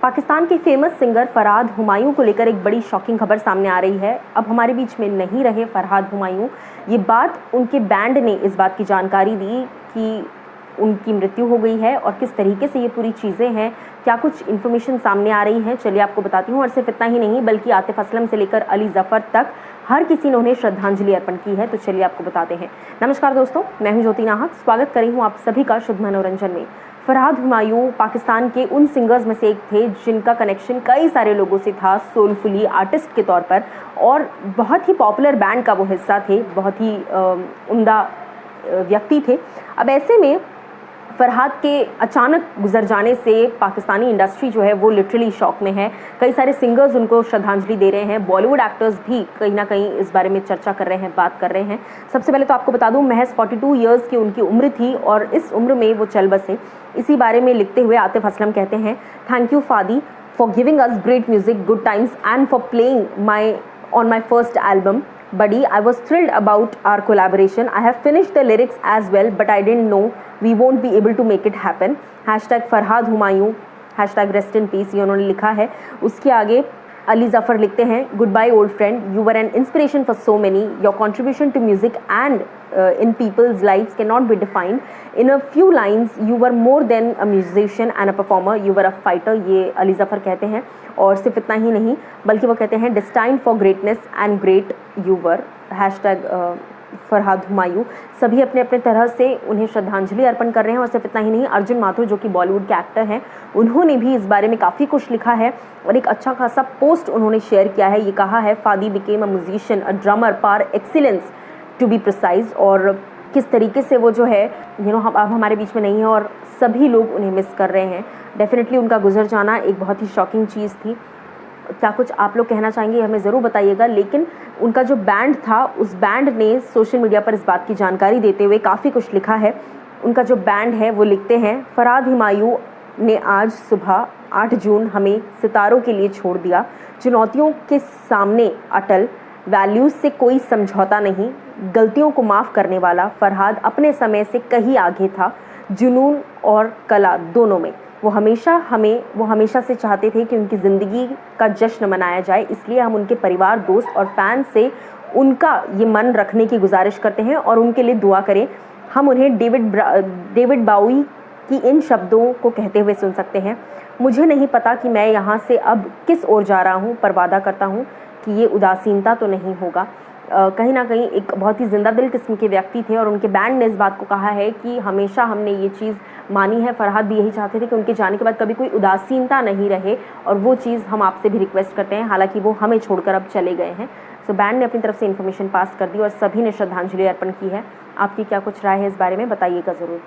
पाकिस्तान के famous singer Farhad Humayun को लेकर एक बड़ी शॉकिंग खबर सामने आ रही है। अब हमारे बीच में नहीं रहे फरहाद हुमायूं। ये बात उनके बैंड ने इस बात की जानकारी दी कि उनकी मृत्यु हो गई है और किस तरीके से ये पूरी चीज़ें हैं, क्या कुछ इन्फॉर्मेशन सामने आ रही हैं, चलिए आपको बताती हूँ। और सिर्फ इतना ही नहीं बल्कि आतिफ असलम से लेकर अली जफ़र तक हर किसी ने उन्हें श्रद्धांजलि अर्पण की है। तो चलिए आपको बताते हैं। नमस्कार दोस्तों, मैं हूँ ज्योति नाहक। स्वागत करी हूँ आप सभी का शुद्ध मनोरंजन में। फरहाद हुमायूं पाकिस्तान के उन सिंगर्स में से एक थे जिनका कनेक्शन कई सारे लोगों से था, सोलफुली आर्टिस्ट के तौर पर, और बहुत ही पॉपुलर बैंड का वो हिस्सा थे, बहुत ही उम्दा व्यक्ति थे। अब ऐसे में फरहाद के अचानक गुजर जाने से पाकिस्तानी इंडस्ट्री जो है वो लिटरली शॉक में है। कई सारे सिंगर्स उनको श्रद्धांजलि दे रहे हैं, बॉलीवुड एक्टर्स भी कहीं ना कहीं इस बारे में चर्चा कर रहे हैं, बात कर रहे हैं। सबसे पहले तो आपको बता दूं, महज 42 ईयर्स की उनकी उम्र थी और इस उम्र में वो चल बसे। इसी बारे में लिखते हुए आतिफ असलम कहते हैं, thank you Fadi for giving us great music, good times and for playing on my first album. Buddy, I was thrilled about our collaboration. I have finished the lyrics as well, but I didn't know we won't be able to make it happen. #Farhad Humayun, #rest in peace, ये उन्होंने लिखा है। उसके आगे अली जफ़र लिखते हैं, goodbye old friend, you were an inspiration for so many, your contribution to music and in people's lives cannot be defined. In a few lines, you were more than a musician and a performer, you were a fighter. ये अली जफ़र कहते हैं। और सिर्फ इतना ही नहीं बल्कि वो कहते हैं, destined for greatness and great you were. #Farhad Humayun. सभी अपने अपने तरह से उन्हें श्रद्धांजलि अर्पण कर रहे हैं। और सिर्फ इतना ही नहीं, अर्जुन माथुर जो कि बॉलीवुड के एक्टर हैं, उन्होंने भी इस बारे में काफ़ी कुछ लिखा है और एक अच्छा खासा पोस्ट उन्होंने शेयर किया है। ये कहा है, Fadi became a musician, a drummer par excellence to be precise. और किस तरीके से वो जो है अब हमारे बीच में नहीं है और सभी लोग उन्हें मिस कर रहे हैं। डेफिनेटली उनका गुजर जाना एक बहुत ही शॉकिंग चीज़ थी। क्या कुछ आप लोग कहना चाहेंगे हमें ज़रूर बताइएगा। लेकिन उनका जो बैंड था, उस बैंड ने सोशल मीडिया पर इस बात की जानकारी देते हुए काफ़ी कुछ लिखा है। उनका जो बैंड है वो लिखते हैं, फरहाद हुमायूं ने आज सुबह 8 जून हमें सितारों के लिए छोड़ दिया। चुनौतियों के सामने अटल, वैल्यूज़ से कोई समझौता नहीं, गलतियों को माफ़ करने वाला। फरहाद अपने समय से कहीं आगे था, जुनून और कला दोनों में। वो हमेशा से चाहते थे कि उनकी ज़िंदगी का जश्न मनाया जाए। इसलिए हम उनके परिवार, दोस्त और फैंस से उनका ये मन रखने की गुजारिश करते हैं और उनके लिए दुआ करें। हम उन्हें डेविड बाउई की इन शब्दों को कहते हुए सुन सकते हैं, मुझे नहीं पता कि मैं यहाँ से अब किस ओर जा रहा हूँ, पर वादा करता हूँ कि ये उदासीनता तो नहीं होगा। कहीं ना कहीं एक बहुत ही जिंदा दिल किस्म के व्यक्ति थे और उनके बैंड ने इस बात को कहा है कि हमेशा हमने ये चीज़ मानी है। फरहाद भी यही चाहते थे कि उनके जाने के बाद कभी कोई उदासीनता नहीं रहे, और वो चीज़ हम आपसे भी रिक्वेस्ट करते हैं। हालांकि वो हमें छोड़कर अब चले गए हैं। सो बैंड ने अपनी तरफ से इन्फॉर्मेशन पास कर दी और सभी ने श्रद्धांजलि अर्पण की है। आपकी क्या कुछ राय है इस बारे में, बताइएगा ज़रूर।